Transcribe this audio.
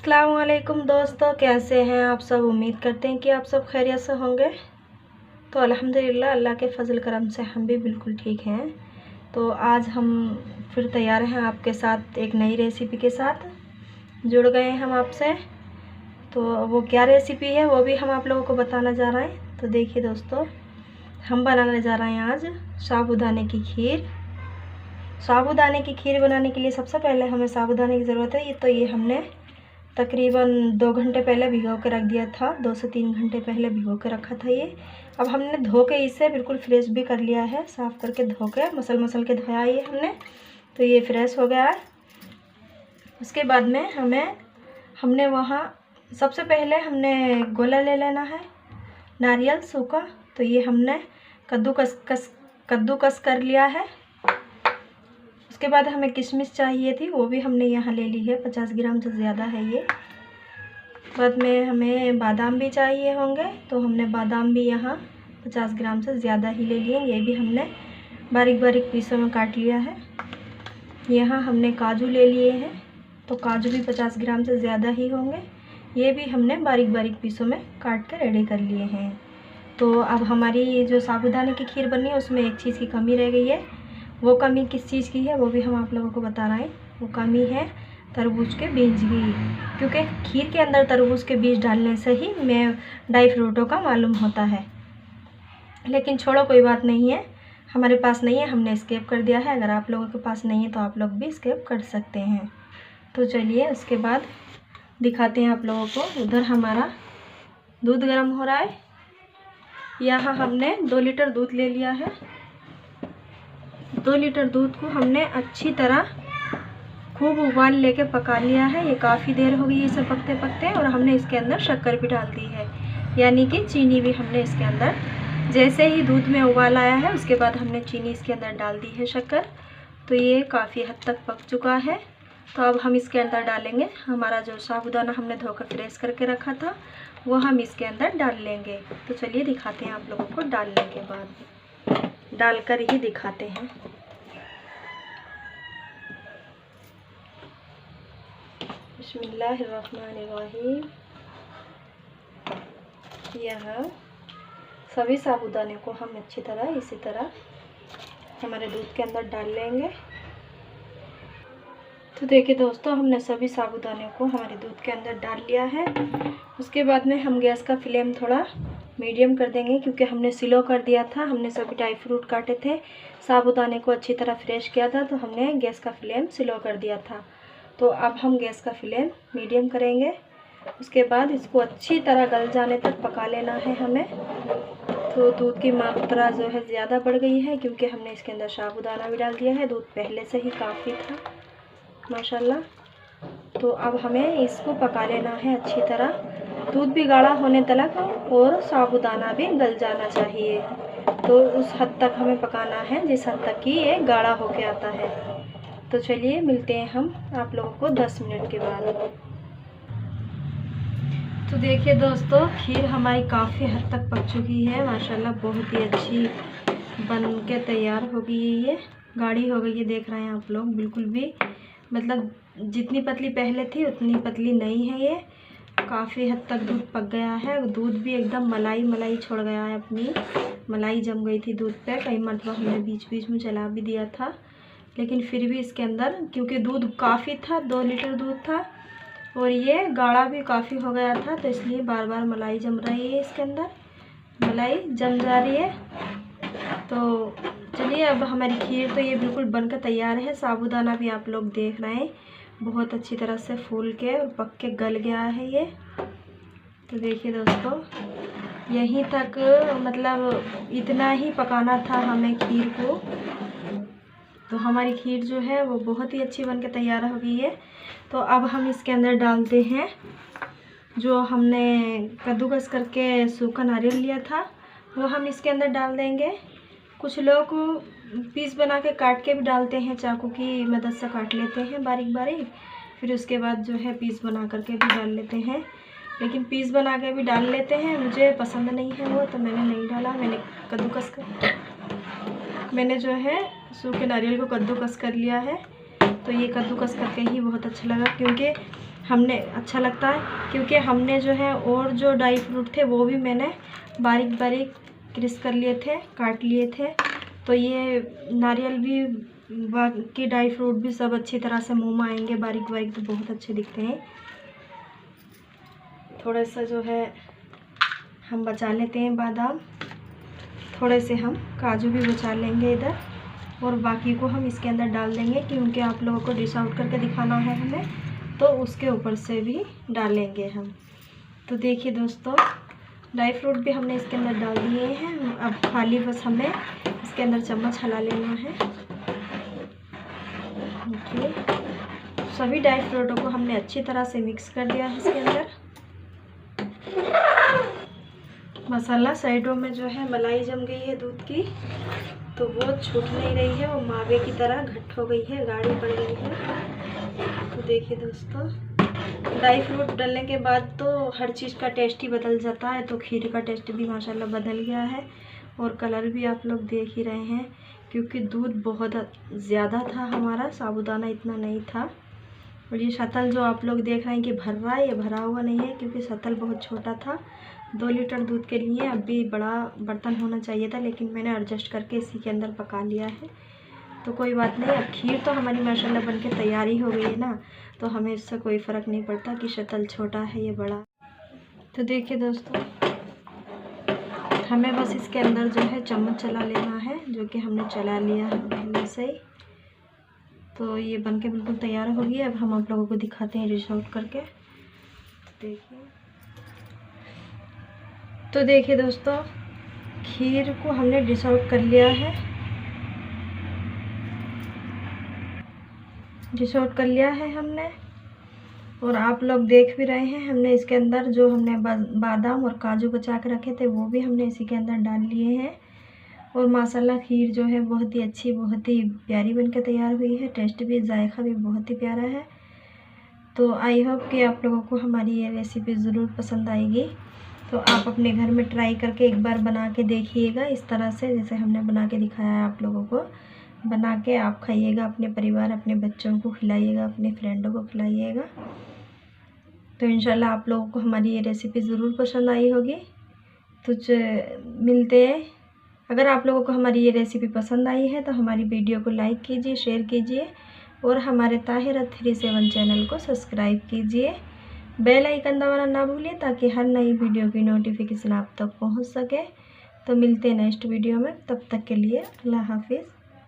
अस्सलामुअलैकुम दोस्तों, कैसे हैं आप सब। उम्मीद करते हैं कि आप सब खैरियत से होंगे। तो अल्हम्दुलिल्लाह अल्लाह के फ़ज़ल करम से हम भी बिल्कुल ठीक हैं। तो आज हम फिर तैयार हैं आपके साथ एक नई रेसिपी के साथ जुड़ गए हैं हम आपसे। तो वो क्या रेसिपी है वो भी हम आप लोगों को बताना जा रहे हैं। तो देखिए दोस्तों, हम बनाने जा रहे हैं आज साबूदाने की खीर। साबूदाने की खीर बनाने के लिए सबसे पहले हमें साबूदाने की ज़रूरत है। तो ये हमने तकरीबन 2 घंटे पहले भिगो के रख दिया था। 2 से 3 घंटे पहले भिगो के रखा था ये। अब हमने धो के इसे बिल्कुल फ्रेश भी कर लिया है, साफ़ करके धो के मसल के धोया ये हमने। तो ये फ्रेश हो गया है। उसके बाद में हमने वहाँ सबसे पहले हमने गोला ले लेना है, नारियल सूखा। तो ये हमने कद्दूकस कर लिया है। उसके बाद हमें किशमिश चाहिए थी, वो भी हमने यहाँ ले ली है, 50 ग्राम से ज़्यादा है ये। बाद में हमें बादाम भी चाहिए होंगे, तो हमने बादाम भी यहाँ 50 ग्राम से ज़्यादा ही ले लिए। ये भी हमने बारीक बारीक पीसों में काट लिया है। यहाँ हमने काजू ले लिए हैं, तो काजू भी 50 ग्राम से ज़्यादा ही होंगे। ये भी हमने बारीक बारीक पीसों में काट कर रेडी कर लिए हैं। तो अब हमारी जो साबूदाने की खीर बननी है उसमें एक चीज़ की कमी रह गई है। वो कमी किस चीज़ की है वो भी हम आप लोगों को बता रहे हैं। वो कमी है तरबूज के बीज की, क्योंकि खीर के अंदर तरबूज के बीज डालने से ही मैं ड्राई फ्रूटों का मालूम होता है। लेकिन छोड़ो, कोई बात नहीं है, हमारे पास नहीं है, हमने स्किप कर दिया है। अगर आप लोगों के पास नहीं है तो आप लोग भी स्किप कर सकते हैं। तो चलिए उसके बाद दिखाते हैं आप लोगों को। उधर हमारा दूध गर्म हो रहा है। यहाँ हमने 2 लीटर दूध ले लिया है। 2 लीटर दूध को हमने अच्छी तरह खूब उबाल लेके पका लिया है। ये काफ़ी देर हो गई इसे पकते पकते, और हमने इसके अंदर शक्कर भी डाल दी है, यानी कि चीनी भी हमने इसके अंदर, जैसे ही दूध में उबाल आया है उसके बाद हमने चीनी इसके अंदर डाल दी है, शक्कर। तो ये काफ़ी हद तक पक चुका है। तो अब हम इसके अंदर डालेंगे हमारा जो साबूदाना हमने धोकर फ्रेश करके रखा था, वो हम इसके अंदर डाल लेंगे। तो चलिए दिखाते हैं आप लोगों को, डालने के बाद डालकर ही दिखाते हैं। बिस्मिल्लाहिर्रहमानिर्रहीम। यहाँ सभी साबूदाने को हम अच्छी तरह इसी तरह हमारे दूध के अंदर डाल लेंगे। तो देखिए दोस्तों, हमने सभी साबूदाने को हमारे दूध के अंदर डाल लिया है। उसके बाद में हम गैस का फ्लेम थोड़ा मीडियम कर देंगे, क्योंकि हमने स्लो कर दिया था। हमने सभी ड्राई फ्रूट काटे थे, साबूदाने को अच्छी तरह फ्रेश किया था, तो हमने गैस का फ्लेम स्लो कर दिया था। तो अब हम गैस का फ्लेम मीडियम करेंगे। उसके बाद इसको अच्छी तरह गल जाने तक पका लेना है हमें। तो दूध की मात्रा जो है ज़्यादा बढ़ गई है, क्योंकि हमने इसके अंदर साबूदाना भी डाल दिया है। दूध पहले से ही काफ़ी था माशाल्लाह। तो अब हमें इसको पका लेना है अच्छी तरह, दूध भी गाढ़ा होने तक और साबूदाना भी गल जाना चाहिए। तो उस हद तक हमें पकाना है जिस हद तक कि ये गाढ़ा होके आता है। तो चलिए मिलते हैं हम आप लोगों को 10 मिनट के बाद। तो देखिए दोस्तों, खीर हमारी काफ़ी हद तक पक चुकी है माशाल्लाह। बहुत ही अच्छी बन के तैयार हो गई है। ये गाढ़ी हो गई है, देख रहे हैं आप लोग। बिल्कुल भी मतलब जितनी पतली पहले थी उतनी पतली नहीं है ये। काफ़ी हद तक दूध पक गया है। दूध भी एकदम मलाई छोड़ गया है, अपनी मलाई जम गई थी दूध पे। कई मरतबा हमने बीच बीच में चला भी दिया था, लेकिन फिर भी इसके अंदर, क्योंकि दूध काफ़ी था, 2 लीटर दूध था और ये गाढ़ा भी काफ़ी हो गया था, तो इसलिए बार बार मलाई जम रही है, इसके अंदर मलाई जम जा रही है। तो चलिए, अब हमारी खीर तो ये बिल्कुल बनकर तैयार है। साबूदाना भी आप लोग देख रहे हैं बहुत अच्छी तरह से फूल के और पक के गल गया है ये। तो देखिए दोस्तों, यहीं तक मतलब इतना ही पकाना था हमें खीर को। तो हमारी खीर जो है वो बहुत ही अच्छी बनके तैयार हो गई है। तो अब हम इसके अंदर डालते हैं जो हमने कद्दूकस करके सूखा नारियल लिया था, वो हम इसके अंदर डाल देंगे। कुछ लोग पीस बना के काट के भी डालते हैं, चाकू की मदद से काट लेते हैं बारीक बारीक, फिर उसके बाद जो है पीस बना करके भी डाल लेते हैं। लेकिन पीस बना के भी डाल लेते हैं, मुझे पसंद नहीं है वो, तो मैंने नहीं डाला। मैंने जो है सूखे नारियल को कद्दूकस कर लिया है। तो ये कद्दूकस करके ही बहुत अच्छा लगा, क्योंकि हमने अच्छा लगता है, क्योंकि हमने जो है और जो ड्राई फ्रूट थे वो भी मैंने बारीक बारीक क्रिस कर लिए थे, काट लिए थे। तो ये नारियल भी, बाकी ड्राई फ्रूट भी सब अच्छी तरह से मुंह में आएंगे बारीक बारीक, तो बहुत अच्छे दिखते हैं। थोड़ा सा जो है हम बचा लेते हैं बादाम, थोड़े से हम काजू भी बचा लेंगे इधर, और बाकी को हम इसके अंदर डाल देंगे, क्योंकि आप लोगों को डिश आउट करके दिखाना है हमें, तो उसके ऊपर से भी डालेंगे हम। तो देखिए दोस्तों, ड्राई फ्रूट भी हमने इसके अंदर डाल दिए हैं। अब खाली बस हमें इसके अंदर चम्मच हिला लेना है। देखिए, सभी ड्राई फ्रूटों को हमने अच्छी तरह से मिक्स कर दिया है इसके अंदर। मसाला साइडों में जो है मलाई जम गई है दूध की, तो वो छूट नहीं रही है, वो मावे की तरह घट हो गई है, गाढ़ी पड़ गई है। तो देखिए दोस्तों, ड्राई फ्रूट डालने के बाद तो हर चीज़ का टेस्ट ही बदल जाता है। तो खीर का टेस्ट भी माशाल्लाह बदल गया है, और कलर भी आप लोग देख ही रहे हैं, क्योंकि दूध बहुत ज़्यादा था हमारा, साबूदाना इतना नहीं था। और ये शतल जो आप लोग देख रहे हैं कि भर रहा है, ये भरा हुआ नहीं है, क्योंकि शतल बहुत छोटा था। 2 लीटर दूध के लिए अभी बड़ा बर्तन होना चाहिए था, लेकिन मैंने एडजस्ट करके इसी के अंदर पका लिया है। तो कोई बात नहीं, अब खीर तो हमारी माशाल्लाह बन के तैयारी हो गई है ना, तो हमें इससे कोई फ़र्क नहीं पड़ता कि शतल छोटा है या बड़ा। तो देखिए दोस्तों, हमें बस इसके अंदर जो है चम्मच चला लेना है, जो कि हमने चला लिया है पहले से ही। तो ये बन के बिल्कुल तैयार हो गई है। अब हम आप लोगों को दिखाते हैं डिश आउट करके। तो देखिए दोस्तों, खीर को हमने डिश आउट कर लिया है, डिश आउट कर लिया है हमने। और आप लोग देख भी रहे हैं, हमने इसके अंदर जो हमने बादाम और काजू बचा के रखे थे वो भी हमने इसी के अंदर डाल लिए हैं। और माशाल्लाह खीर जो है बहुत ही अच्छी, बहुत ही प्यारी बनकर तैयार हुई है। टेस्ट भी, जायका भी बहुत ही प्यारा है। तो आई होप कि आप लोगों को हमारी ये रेसिपी ज़रूर पसंद आएगी। तो आप अपने घर में ट्राई करके एक बार बना के देखिएगा, इस तरह से जैसे हमने बना के दिखाया है। आप लोगों को बना के आप खाइएगा, अपने परिवार, अपने बच्चों को खिलाइएगा, अपने फ्रेंडों को खिलाइएगा। तो इंशाल्लाह आप लोगों को हमारी ये रेसिपी ज़रूर पसंद आई होगी। तो मिलते हैं। अगर आप लोगों को हमारी ये रेसिपी पसंद आई है तो हमारी वीडियो को लाइक कीजिए, शेयर कीजिए, और हमारे ताहिरा 37 चैनल को सब्सक्राइब कीजिए। बेल आइकन दबाना ना भूलिए, ताकि हर नई वीडियो की नोटिफिकेशन आप तक पहुंच सके। तो मिलते हैं नेक्स्ट वीडियो में, तब तक के लिए अल्लाह हाफिज़।